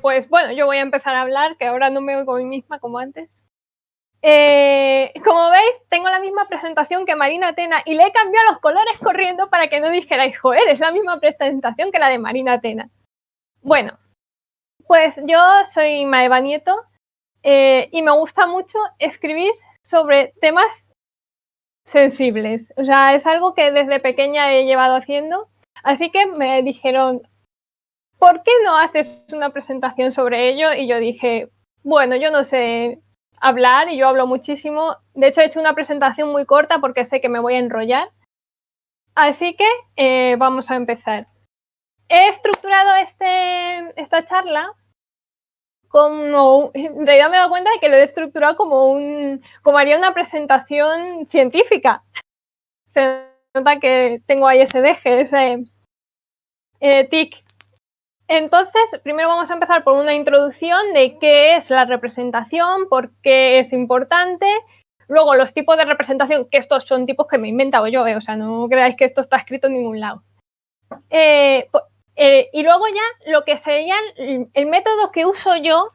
Pues bueno, yo voy a empezar a hablar, que ahora no me oigo a mí misma como antes. Como veis, tengo la misma presentación que Marina Tena y le he cambiado los colores corriendo para que no dijerais, joder, es la misma presentación que la de Marina Tena. Bueno, pues yo soy Maeva Nieto y me gusta mucho escribir sobre temas sensibles. O sea, es algo que desde pequeña he llevado haciendo. Así que me dijeron, ¿por qué no haces una presentación sobre ello? Y yo dije, bueno, yo no sé hablar y yo hablo muchísimo. De hecho, he hecho una presentación muy corta porque sé que me voy a enrollar. Así que vamos a empezar. He estructurado esta charla como... En realidad me he dado cuenta de que lo he estructurado como haría una presentación científica. Se nota que tengo ahí ese deje, ese tic. Entonces, primero vamos a empezar por una introducción de qué es la representación, por qué es importante, luego los tipos de representación, que estos son tipos que me he inventado yo, o sea, no creáis que esto está escrito en ningún lado. Y luego ya lo que sería el método que uso yo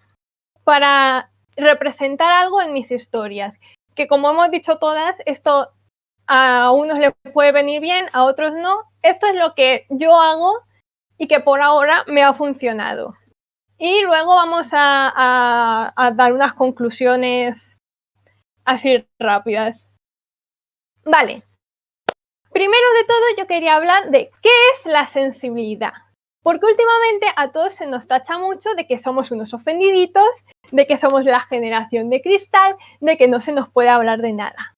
para representar algo en mis historias, que como hemos dicho todas, esto a unos les puede venir bien, a otros no. Esto es lo que yo hago y que por ahora me ha funcionado. Y luego vamos a dar unas conclusiones así rápidas. Vale. Primero de todo yo quería hablar de qué es la sensibilidad. Porque últimamente a todos se nos tacha mucho de que somos unos ofendiditos, de que somos la generación de cristal, de que no se nos puede hablar de nada.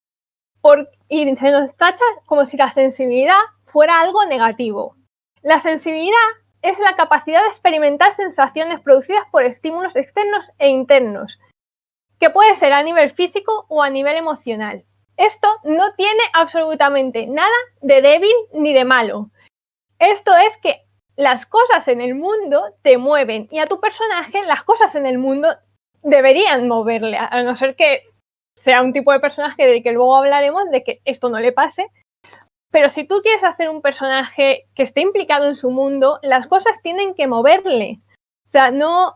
Y se nos tacha como si la sensibilidad fuera algo negativo. La sensibilidad es la capacidad de experimentar sensaciones producidas por estímulos externos e internos, que puede ser a nivel físico o a nivel emocional. Esto no tiene absolutamente nada de débil ni de malo. Esto es que las cosas en el mundo te mueven y a tu personaje las cosas en el mundo deberían moverle, a no ser que sea un tipo de personaje del que luego hablaremos de que esto no le pase. Pero si tú quieres hacer un personaje que esté implicado en su mundo, las cosas tienen que moverle. O sea, no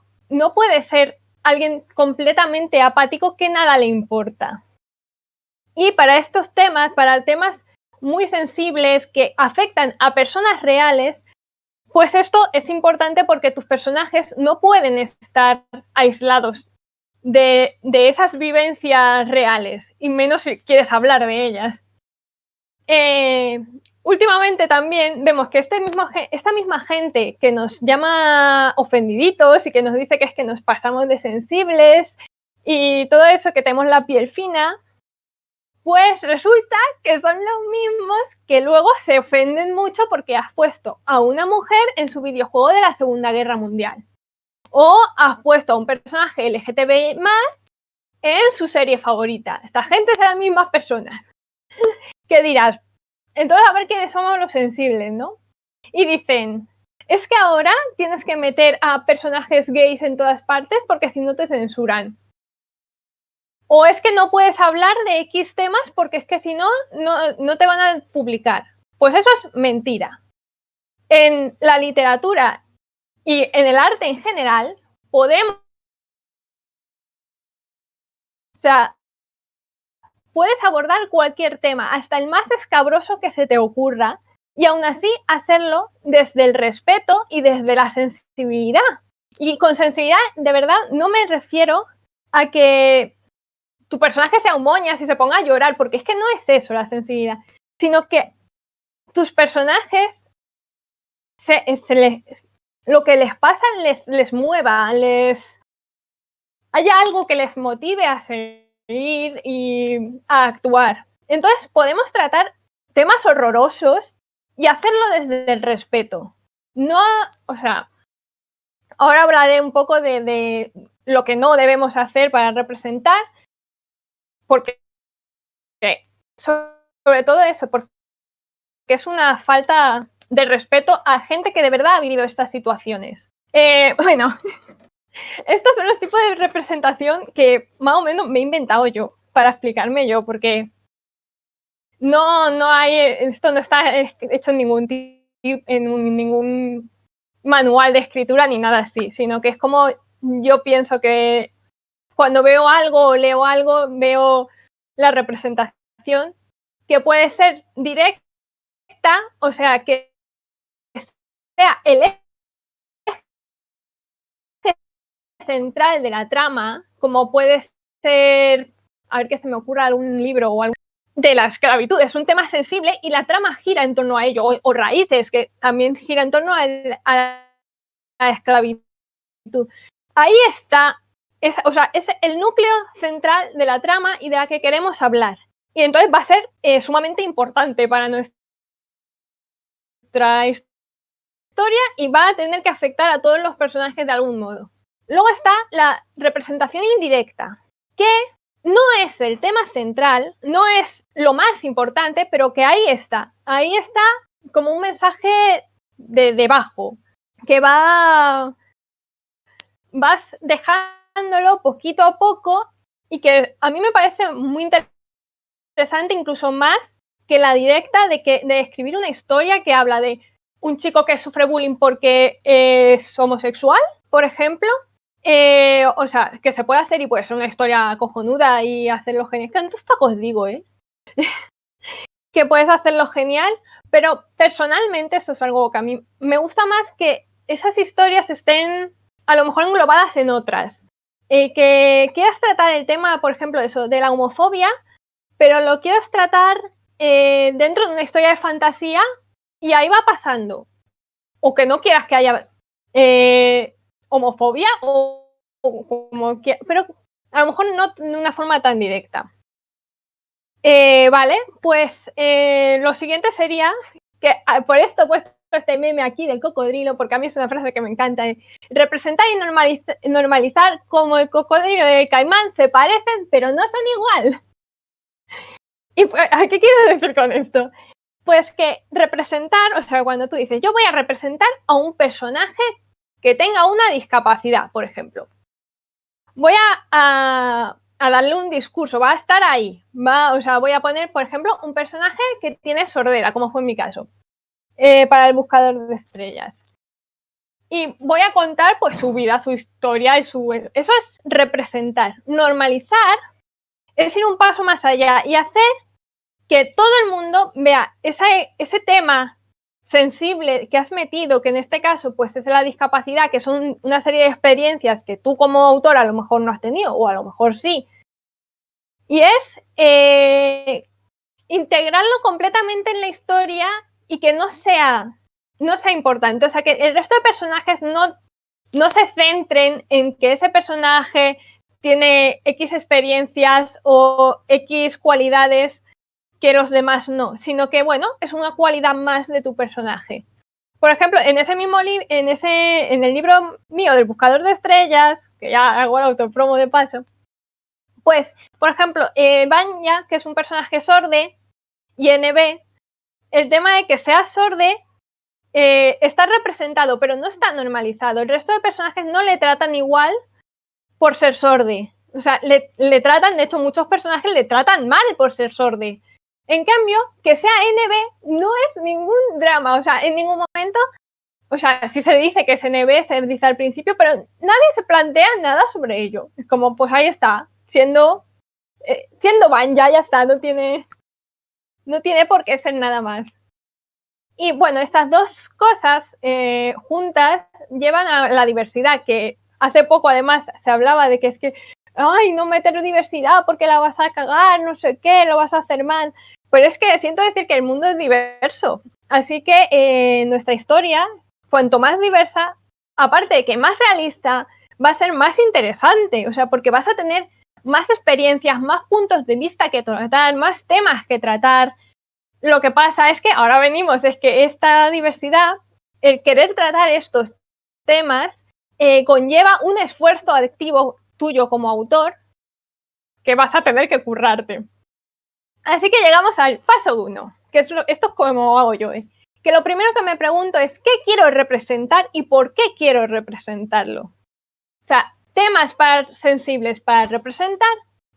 puede ser alguien completamente apático que nada le importa. Y para estos temas, para temas muy sensibles que afectan a personas reales, pues esto es importante porque tus personajes no pueden estar aislados de esas vivencias reales, y menos si quieres hablar de ellas. Últimamente también vemos que esta misma gente que nos llama ofendiditos y que nos dice que es que nos pasamos de sensibles y todo eso, que tenemos la piel fina, pues resulta que son los mismos que luego se ofenden mucho porque has puesto a una mujer en su videojuego de la Segunda Guerra Mundial. O has puesto a un personaje LGTBI+ en su serie favorita. Esta gente son las mismas personas. ¿Qué dirás? Entonces, a ver quiénes somos los sensibles, ¿no? Y dicen, es que ahora tienes que meter a personajes gays en todas partes porque si no te censuran. O es que no puedes hablar de X temas porque es que si no, no te van a publicar. Pues eso es mentira. En la literatura y en el arte en general podemos... O sea, puedes abordar cualquier tema, hasta el más escabroso que se te ocurra, y aún así hacerlo desde el respeto y desde la sensibilidad. Y con sensibilidad, de verdad, no me refiero a que tu personaje sea un moñas y se ponga a llorar, porque es que no es eso la sensibilidad, sino que tus personajes lo que les pasa les mueva, haya algo que les motive a seguir y a actuar. Entonces podemos tratar temas horrorosos y hacerlo desde el respeto. No, o sea, ahora hablaré un poco de lo que no debemos hacer para representar, porque sobre todo eso, porque es una falta de respeto a gente que de verdad ha vivido estas situaciones. Bueno, estos son los tipos de representación que más o menos me he inventado yo para explicarme yo, porque esto no está hecho en ningún manual de escritura ni nada así, sino que es como yo pienso que cuando veo algo o leo algo, veo la representación, que puede ser directa, o sea, que sea el eje central de la trama, como puede ser, a ver que se me ocurra algún libro o algo de la esclavitud. Es un tema sensible y la trama gira en torno a ello, o Raíces, que también gira en torno a la esclavitud. Ahí está, o sea, es el núcleo central de la trama y de la que queremos hablar. Y entonces va a ser sumamente importante para nuestra historia y va a tener que afectar a todos los personajes de algún modo. Luego está la representación indirecta, que no es el tema central, no es lo más importante, pero que ahí está como un mensaje de debajo, que vas dejándolo poquito a poco y que a mí me parece muy interesante, incluso más que la directa de escribir una historia que habla de un chico que sufre bullying porque es homosexual, por ejemplo. O sea, que se puede hacer y puede ser una historia cojonuda y hacerlo genial. Tantos tacos digo, que puedes hacerlo genial, pero personalmente eso es algo que a mí me gusta más, que esas historias estén a lo mejor englobadas en otras. Que quieras tratar el tema, por ejemplo, eso, de la homofobia, pero lo quieres tratar dentro de una historia de fantasía y ahí va pasando. O que no quieras que haya homofobia o como que, pero a lo mejor no de una forma tan directa. Vale, pues lo siguiente sería que por esto he puesto este meme aquí del cocodrilo, porque a mí es una frase que me encanta. Representar y normalizar como el cocodrilo y el caimán se parecen, pero no son igual. ¿Y qué quiero decir con esto? Pues que representar, o sea, cuando tú dices, yo voy a representar a un personaje que tenga una discapacidad, por ejemplo. Voy a darle un discurso, va a estar ahí. O sea, voy a poner, por ejemplo, un personaje que tiene sordera, como fue en mi caso, para el buscador de estrellas. Y voy a contar pues su vida, su historia y eso es representar. Normalizar es ir un paso más allá y hacer que todo el mundo vea ese tema sensible que has metido, que en este caso pues es la discapacidad, que son una serie de experiencias que tú como autor a lo mejor no has tenido, o a lo mejor sí. Y es integrarlo completamente en la historia y que no sea importante. O sea, que el resto de personajes no se centren en que ese personaje tiene X experiencias o X cualidades que los demás no, sino que, bueno, es una cualidad más de tu personaje. Por ejemplo, en ese mismo en el libro mío del Buscador de Estrellas, que ya hago el autopromo de paso, pues, por ejemplo, Vanya, que es un personaje sorde, y NB, el tema de que sea sorde está representado, pero no está normalizado. El resto de personajes no le tratan igual por ser sorde. O sea, le tratan, de hecho, muchos personajes le tratan mal por ser sorde. En cambio, que sea NB no es ningún drama, o sea, en ningún momento, o sea, sí se dice que es NB, se dice al principio, pero nadie se plantea nada sobre ello. Es como, pues ahí está, siendo Vanya, ya está, no tiene por qué ser nada más. Y bueno, estas dos cosas juntas llevan a la diversidad, que hace poco además se hablaba de que es que, ay, no meter diversidad porque la vas a cagar, no sé qué, lo vas a hacer mal. Pero es que siento decir que el mundo es diverso. Así que nuestra historia, cuanto más diversa, aparte de que más realista, va a ser más interesante. O sea, porque vas a tener más experiencias, más puntos de vista que tratar, más temas que tratar. Lo que pasa es que ahora es que esta diversidad, el querer tratar estos temas, conlleva un esfuerzo activo tuyo como autor que vas a tener que currarte. Así que llegamos al paso 1, que esto es como hago yo. Que lo primero que me pregunto es ¿qué quiero representar y por qué quiero representarlo? O sea, temas sensibles para representar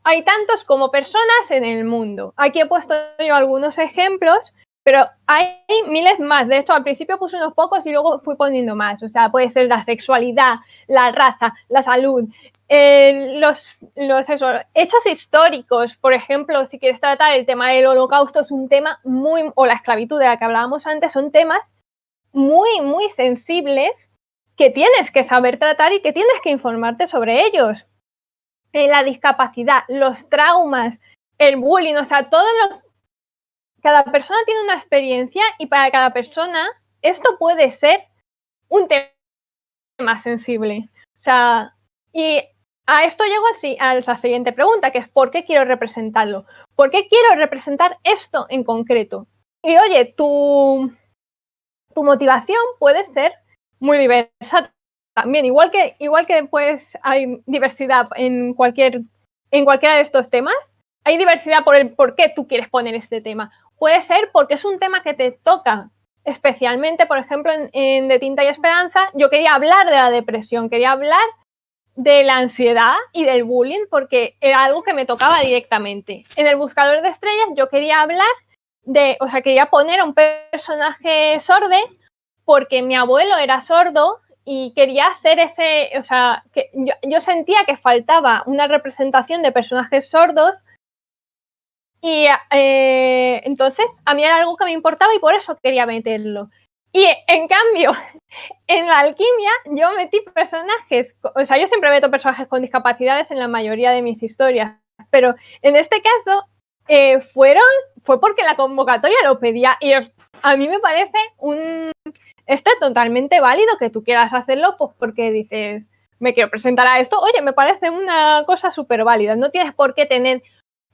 hay tantos como personas en el mundo. Aquí he puesto yo algunos ejemplos, Pero hay miles más. De hecho, al principio puse unos pocos y luego fui poniendo más. O sea, puede ser la sexualidad, la raza, la salud, los hechos históricos. Por ejemplo, si quieres tratar el tema del Holocausto, es un tema o la esclavitud de la que hablábamos antes, son temas muy, muy sensibles que tienes que saber tratar y que tienes que informarte sobre ellos. La discapacidad, los traumas, el bullying, o sea, cada persona tiene una experiencia y para cada persona esto puede ser un tema sensible. O sea, y a esto llego a la siguiente pregunta, que es ¿por qué quiero representarlo? ¿Por qué quiero representar esto en concreto? Y oye, tu motivación puede ser muy diversa también, igual que pues hay diversidad en cualquiera de estos temas, hay diversidad por el por qué tú quieres poner este tema. Puede ser porque es un tema que te toca especialmente, por ejemplo, en De Tinta y Esperanza, yo quería hablar de la depresión, quería hablar de la ansiedad y del bullying porque era algo que me tocaba directamente. En El Buscador de Estrellas yo quería hablar quería poner a un personaje sordo porque mi abuelo era sordo y quería hacer que yo sentía que faltaba una representación de personajes sordos y entonces a mí era algo que me importaba y por eso quería meterlo. Y en cambio, en la alquimia yo metí personajes, o sea, yo siempre meto personajes con discapacidades en la mayoría de mis historias, pero en este caso fue porque la convocatoria lo pedía y a mí me parece totalmente válido que tú quieras hacerlo, pues porque dices, me quiero presentar a esto, oye, me parece una cosa súper válida, no tienes por qué tener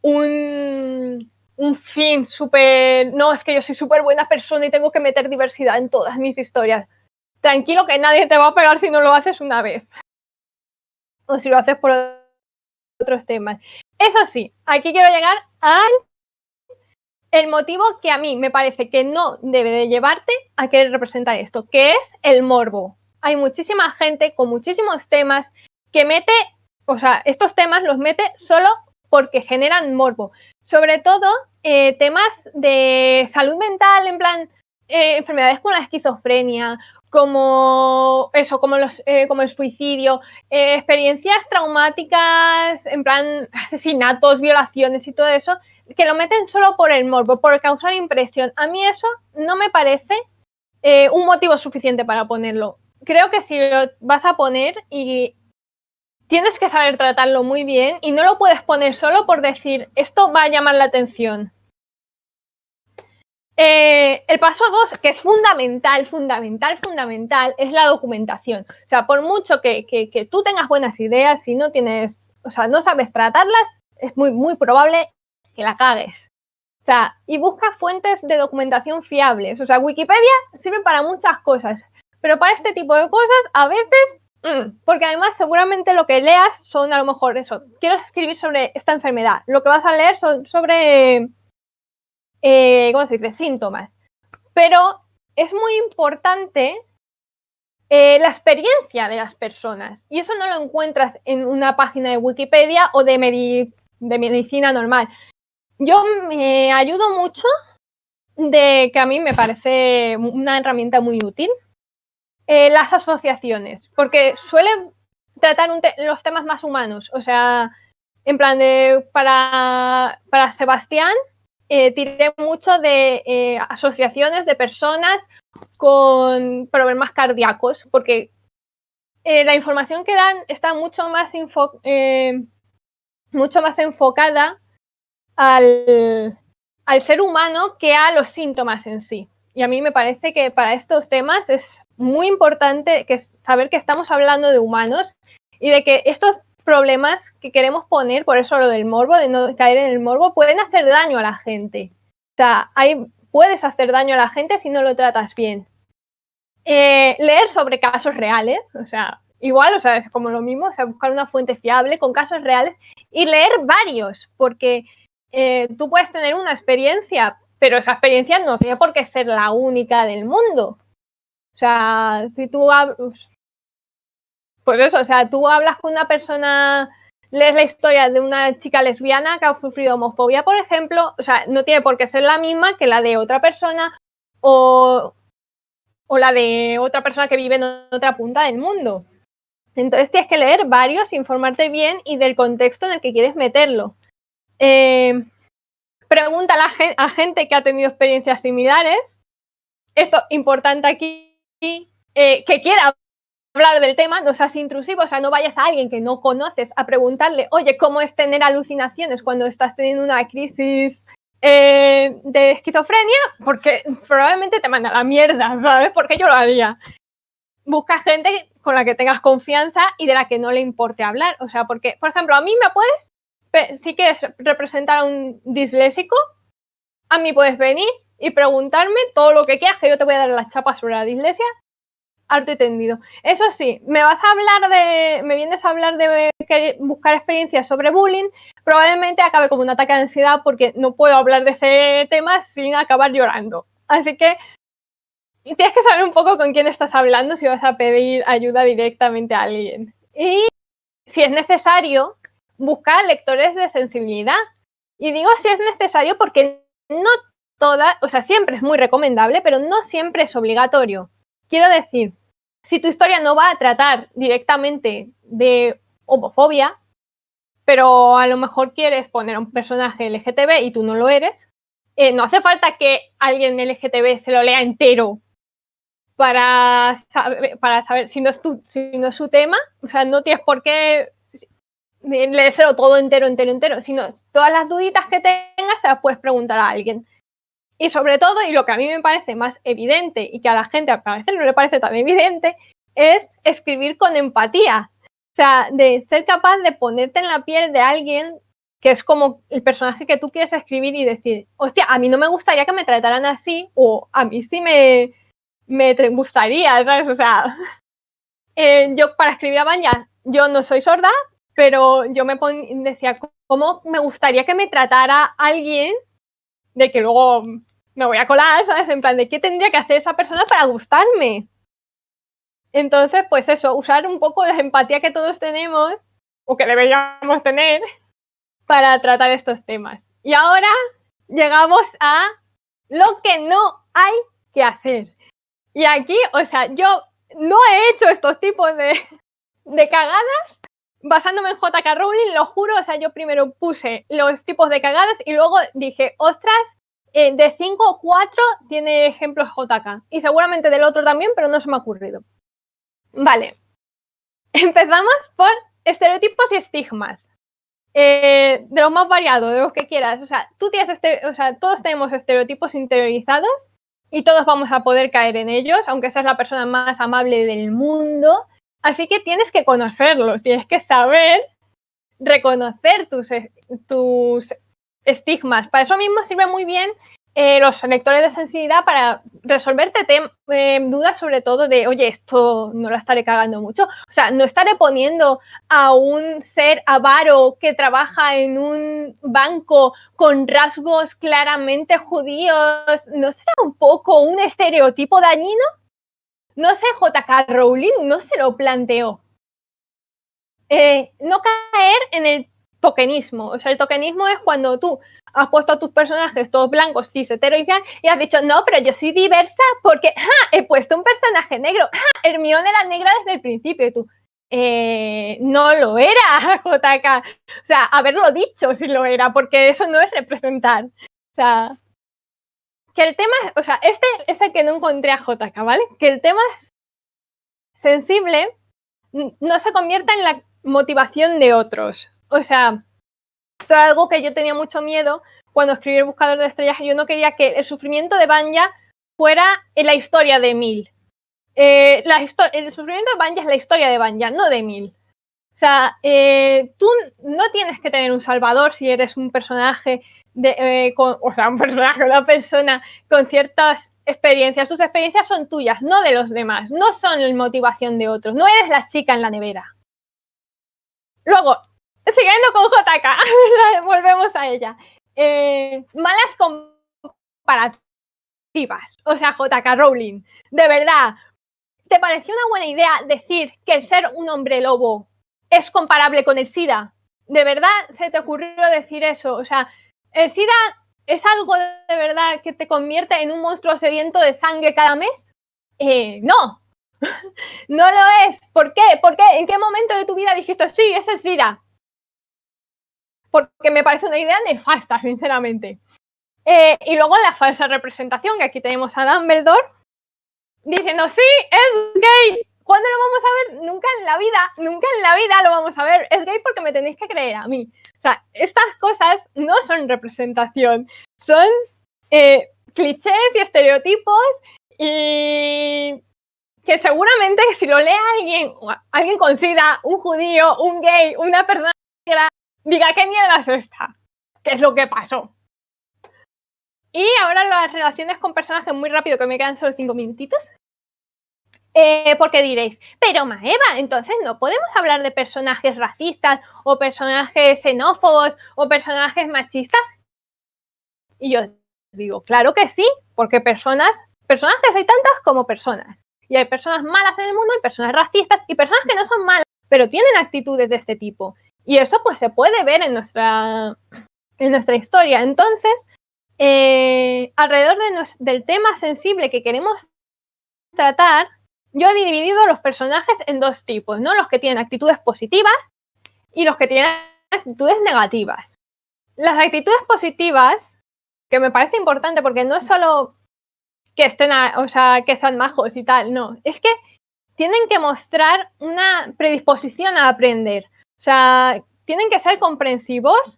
un fin súper, no, es que yo soy súper buena persona y tengo que meter diversidad en todas mis historias. Tranquilo que nadie te va a pegar si no lo haces una vez. O si lo haces por otros temas. Eso sí, aquí quiero llegar el motivo que a mí me parece que no debe de llevarte a querer representar esto, que es el morbo. Hay muchísima gente con muchísimos temas que mete, o sea, estos temas los mete solo porque generan morbo. Sobre todo temas de salud mental, en plan enfermedades como la esquizofrenia, como el suicidio, experiencias traumáticas, en plan asesinatos, violaciones y todo eso, que lo meten solo por el morbo, por causar impresión. A mí eso no me parece un motivo suficiente para ponerlo. Creo que si lo vas a poner y tienes que saber tratarlo muy bien y no lo puedes poner solo por decir esto va a llamar la atención. El paso 2, que es fundamental, es la documentación. O sea, por mucho que tú tengas buenas ideas, si no tienes, o sea, no sabes tratarlas, es muy, muy probable que la cagues. O sea, y busca fuentes de documentación fiables. O sea, Wikipedia sirve para muchas cosas, pero para este tipo de cosas a veces, porque además seguramente lo que leas son a lo mejor eso, quiero escribir sobre esta enfermedad, lo que vas a leer son sobre ¿cómo se dice? Síntomas. Pero es muy importante la experiencia de las personas. Y eso no lo encuentras en una página de Wikipedia o de medicina normal. Yo me ayudo mucho de que a mí me parece una herramienta muy útil. Las asociaciones, porque suelen tratar los temas más humanos. O sea, en plan para Sebastián, tiré mucho de asociaciones de personas con problemas cardíacos, porque la información que dan está mucho más enfocada al ser humano que a los síntomas en sí. Y a mí me parece que para estos temas es muy importante saber que estamos hablando de humanos y de que estos problemas que queremos poner, por eso lo del morbo, de no caer en el morbo, pueden hacer daño a la gente. O sea, puedes hacer daño a la gente si no lo tratas bien. Leer sobre casos reales, o sea, igual, o sea, es como lo mismo, o sea, buscar una fuente fiable con casos reales y leer varios, porque tú puedes tener una experiencia, pero esa experiencia no tiene por qué ser la única del mundo. O sea, si tú pues eso, o sea, tú hablas con una persona lees la historia de una chica lesbiana que ha sufrido homofobia, por ejemplo, o sea, no tiene por qué ser la misma que la de otra persona o la de otra persona que vive en otra punta del mundo. Entonces tienes que leer varios, informarte bien y del contexto en el que quieres meterlo. Pregunta a gente que ha tenido experiencias similares. Esto importante aquí, que quiera hablar del tema, no seas intrusivo, o sea, no vayas a alguien que no conoces a preguntarle, oye, ¿cómo es tener alucinaciones cuando estás teniendo una crisis de esquizofrenia? Porque probablemente te manda a la mierda, ¿sabes? Porque yo lo haría. Busca gente con la que tengas confianza y de la que no le importe hablar. O sea, porque, por ejemplo, a mí me puedes, si quieres representar a un disléxico, a mí puedes venir y preguntarme todo lo que quieras, que yo te voy a dar las chapas sobre la dislexia, harto y tendido. Eso sí, me vienes a hablar de buscar experiencias sobre bullying, probablemente acabe como un ataque de ansiedad porque no puedo hablar de ese tema sin acabar llorando. Así que tienes que saber un poco con quién estás hablando si vas a pedir ayuda directamente a alguien. Y si es necesario, buscar lectores de sensibilidad. Y digo si es necesario porque no o sea, siempre es muy recomendable, pero no siempre es obligatorio. Quiero decir, si tu historia no va a tratar directamente de homofobia, pero a lo mejor quieres poner a un personaje LGTB y tú no lo eres, no hace falta que alguien LGTB se lo lea entero para saber si no es su tema. O sea, no tienes por qué leérselo todo entero, sino todas las duditas que tengas se las puedes preguntar a alguien. Y sobre todo, y lo que a mí me parece más evidente y que a la gente a veces no le parece tan evidente, es escribir con empatía. O sea, de ser capaz de ponerte en la piel de alguien que es como el personaje que tú quieres escribir y decir, hostia, a mí no me gustaría que me trataran así, o a mí sí me gustaría, ¿sabes? O sea, yo para escribir a Vanya, yo no soy sorda, pero yo decía, ¿cómo me gustaría que me tratara alguien de que luego me voy a colar, ¿sabes? En plan, ¿de qué tendría que hacer esa persona para gustarme? Entonces, pues eso, usar un poco la empatía que todos tenemos, o que deberíamos tener, para tratar estos temas. Y ahora llegamos a lo que no hay que hacer. Y aquí, o sea, yo no he hecho estos tipos de cagadas basándome en J.K. Rowling, lo juro. O sea, yo primero puse los tipos de cagadas y luego dije, ostras, de 5 o 4 tiene ejemplos J.K. Y seguramente del otro también, pero no se me ha ocurrido. Vale. Empezamos por estereotipos y estigmas. De los más variados, de los que quieras. O sea, todos tenemos estereotipos interiorizados y todos vamos a poder caer en ellos, aunque seas la persona más amable del mundo. Así que tienes que conocerlos, tienes que saber reconocer tus estigmas. Para eso mismo sirve muy bien los lectores de sensibilidad para resolverte dudas, sobre todo de, oye, esto no la estaré cagando mucho. O sea, no estaré poniendo a un ser avaro que trabaja en un banco con rasgos claramente judíos. ¿No será un poco un estereotipo dañino? No sé, J.K. Rowling no se lo planteó. No caer en el tokenismo. O sea, el tokenismo es cuando tú has puesto a tus personajes todos blancos, cis, hetero y has dicho, no, pero yo soy diversa porque he puesto un personaje negro. Hermione era negra desde el principio. Y tú, no lo era, JK. O sea, haberlo dicho si lo era, porque eso no es representar. O sea, que el tema, o sea, este es el que no encontré a JK, ¿vale? Que el tema sensible no se convierta en la motivación de otros. O sea, esto era algo que yo tenía mucho miedo cuando escribí El Buscador de Estrellas. Yo no quería que el sufrimiento de Vanya fuera la historia de Emil. El sufrimiento de Vanya es la historia de Vanya, no de Emil. O sea, tú no tienes que tener un salvador si eres un personaje, una persona con ciertas experiencias. Tus experiencias son tuyas, no de los demás, no son la motivación de otros. No eres la chica en la nevera. Luego, siguiendo con JK, volvemos a ella. Malas comparativas. O sea, JK Rowling, de verdad, ¿te pareció una buena idea decir que el ser un hombre lobo es comparable con el SIDA? ¿de verdad se te ocurrió decir eso? O sea, ¿el SIDA es algo de verdad que te convierte en un monstruo sediento de sangre cada mes? No. No lo es. ¿Por qué? ¿En qué momento de tu vida dijiste, sí, es el SIDA? Porque me parece una idea nefasta, sinceramente. Y luego la falsa representación, que aquí tenemos a Dumbledore diciendo, sí, es gay. ¿Cuándo lo vamos a ver? Nunca en la vida lo vamos a ver. Es gay porque me tenéis que creer a mí. O sea, estas cosas no son representación, son clichés y estereotipos, y que seguramente si lo lee alguien con SIDA, un judío, un gay, una persona negra, diga, ¿qué mierda es esta? ¿Qué es lo que pasó? Y ahora las relaciones con personajes, muy rápido, que me quedan solo 5 minutitos. Porque diréis, pero Maeva, entonces no podemos hablar de personajes racistas o personajes xenófobos o personajes machistas. Y yo digo, claro que sí, porque personajes hay tantas como personas. Y hay personas malas en el mundo, hay personas racistas y personas que no son malas, pero tienen actitudes de este tipo. Y eso pues se puede ver en nuestra historia. Entonces, alrededor del tema sensible que queremos tratar, yo he dividido los personajes en 2 tipos, ¿no? Los que tienen actitudes positivas y los que tienen actitudes negativas. Las actitudes positivas, que me parece importante porque no es solo que estén, que sean majos y tal, no, es que tienen que mostrar una predisposición a aprender. O sea, tienen que ser comprensivos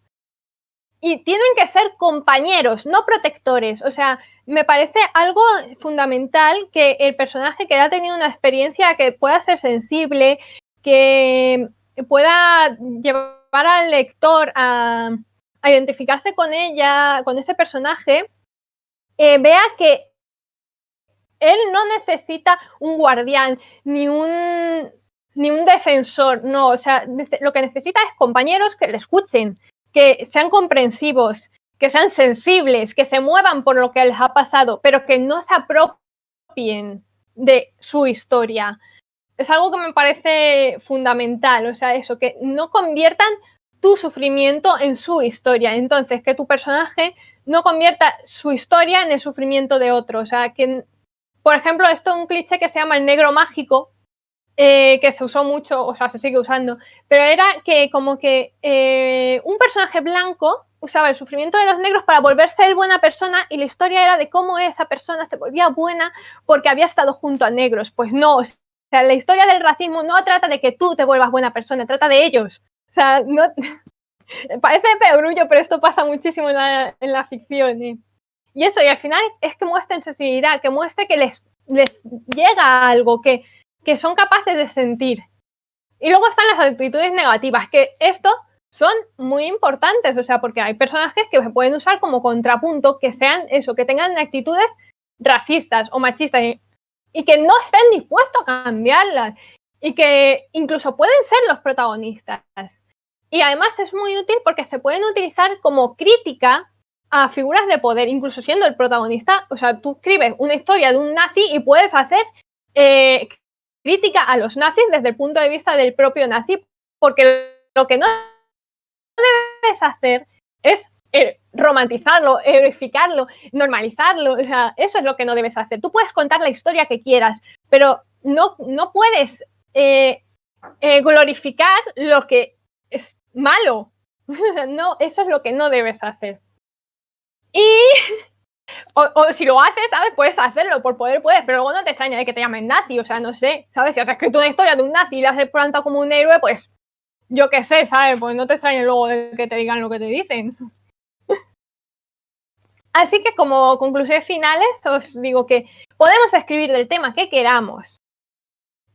y tienen que ser compañeros, no protectores. O sea, me parece algo fundamental que el personaje que ha tenido una experiencia que pueda ser sensible, que pueda llevar al lector a identificarse con ella, con ese personaje, vea que él no necesita un guardián ni un defensor, no, o sea, lo que necesita es compañeros que le escuchen, que sean comprensivos, que sean sensibles, que se muevan por lo que les ha pasado, pero que no se apropien de su historia. Es algo que me parece fundamental, o sea, eso, que no conviertan tu sufrimiento en su historia. Entonces, que tu personaje no convierta su historia en el sufrimiento de otro. O sea, que, por ejemplo, esto es un cliché que se llama el negro mágico, que se usó mucho, o sea, se sigue usando, pero era que como que un personaje blanco usaba el sufrimiento de los negros para volverse él buena persona, y la historia era de cómo esa persona se volvía buena porque había estado junto a negros. Pues no, o sea, la historia del racismo no trata de que tú te vuelvas buena persona, trata de ellos. O sea, no parece perogrullo, pero esto pasa muchísimo en la ficción. Y eso, y al final es que muestren sensibilidad, que muestre que les llega algo, que son capaces de sentir. Y luego están las actitudes negativas, que esto son muy importantes, o sea, porque hay personajes que se pueden usar como contrapunto, que sean eso, que tengan actitudes racistas o machistas y que no estén dispuestos a cambiarlas, y que incluso pueden ser los protagonistas. Y además es muy útil porque se pueden utilizar como crítica a figuras de poder, incluso siendo el protagonista. O sea, tú escribes una historia de un nazi y puedes hacer crítica a los nazis desde el punto de vista del propio nazi, porque lo que no debes hacer es romantizarlo, heroificarlo, normalizarlo. O sea, eso es lo que no debes hacer. Tú puedes contar la historia que quieras, pero no puedes glorificar lo que es malo. No, eso es lo que no debes hacer. Y o si lo haces, ¿sabes? Puedes hacerlo, por poder puedes, pero luego no te extraña de que te llamen nazi, o sea, no sé, ¿sabes? Si has escrito una historia de un nazi y la has plantado como un héroe, pues yo qué sé, ¿sabes? Pues no te extraña luego de que te digan lo que te dicen. Así que como conclusiones finales os digo que podemos escribir del tema que queramos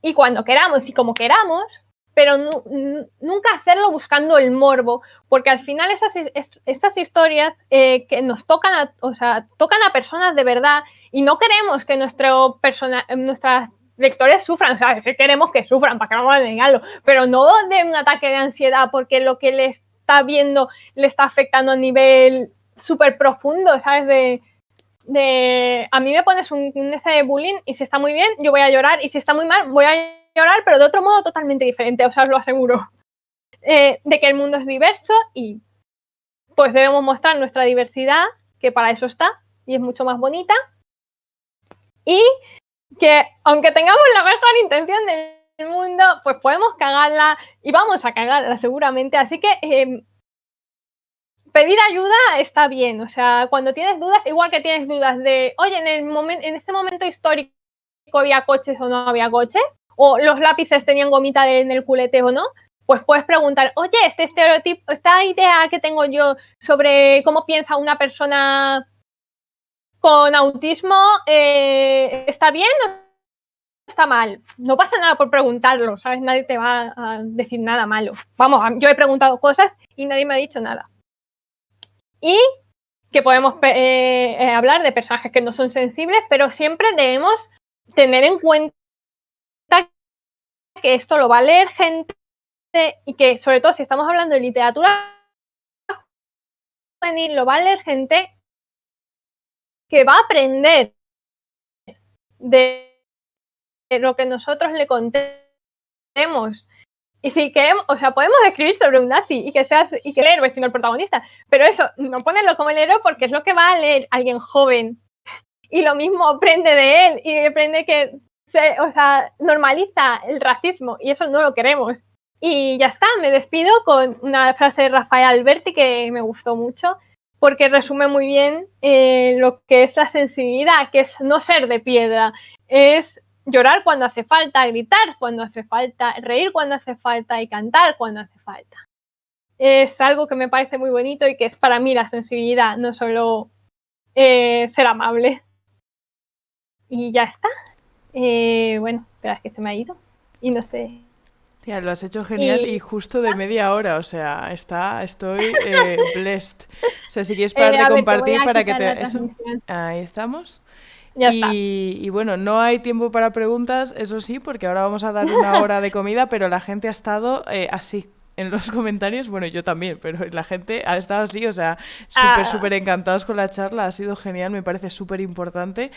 y cuando queramos y como queramos, pero nunca hacerlo buscando el morbo, porque al final esas historias que nos tocan tocan a personas de verdad, y no queremos que nuestras lectores sufran. O sea, sí queremos que sufran, para que vamos a negarlo, pero no de un ataque de ansiedad porque lo que le está viendo le está afectando a nivel súper profundo, ¿sabes? A mí me pones un ese de bullying y si está muy bien, yo voy a llorar, y si está muy mal, voy a llorar, pero de otro modo totalmente diferente, o sea, os lo aseguro. de que el mundo es diverso y pues debemos mostrar nuestra diversidad, que para eso está y es mucho más bonita. Y que aunque tengamos la mejor intención del mundo, pues podemos cagarla y vamos a cagarla seguramente. Así que pedir ayuda está bien. O sea, cuando tienes dudas, igual que tienes dudas de, oye, en este momento histórico había coches o no había coches, o los lápices tenían gomita en el culete o no, pues puedes preguntar, oye, este estereotipo, esta idea que tengo yo sobre cómo piensa una persona con autismo, ¿está bien o está mal? No pasa nada por preguntarlo, ¿sabes? Nadie te va a decir nada malo. Vamos, yo he preguntado cosas y nadie me ha dicho nada. Y que podemos hablar de personajes que no son sensibles, pero siempre debemos tener en cuenta que esto lo va a leer gente y que, sobre todo, si estamos hablando de literatura juvenil, lo va a leer gente que va a aprender de lo que nosotros le contemos. Y si queremos, o sea, podemos escribir sobre un nazi y que el héroe sino el protagonista, pero eso, no ponerlo como el héroe porque es lo que va a leer alguien joven. Y lo mismo aprende de él y aprende que normaliza el racismo y eso no lo queremos. Y ya está, me despido con una frase de Rafael Alberti que me gustó mucho porque resume muy bien lo que es la sensibilidad, que es no ser de piedra, es llorar cuando hace falta, gritar cuando hace falta, reír cuando hace falta y cantar cuando hace falta. Es algo que me parece muy bonito y que es para mí la sensibilidad, no solo ser amable. Y ya está. Bueno, espera, es que se me ha ido. Y no sé. Tía, lo has hecho genial y justo de media hora, o sea, estoy blessed. O sea, si quieres parar de A ver, te voy compartir a para que quitar la te... Eso, transmisión. ahí estamos. Ya está. Y bueno, no hay tiempo para preguntas, eso sí, porque ahora vamos a dar una hora de comida, pero la gente ha estado así en los comentarios. Bueno, yo también, pero la gente ha estado así, o sea, súper encantados con la charla, ha sido genial, me parece súper importante.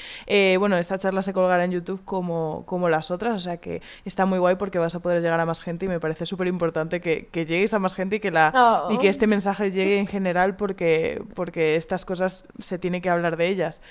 Bueno, esta charla se colgará en YouTube como las otras, o sea que está muy guay porque vas a poder llegar a más gente y me parece súper importante que llegues a más gente y que este mensaje llegue en general porque estas cosas se tiene que hablar de ellas.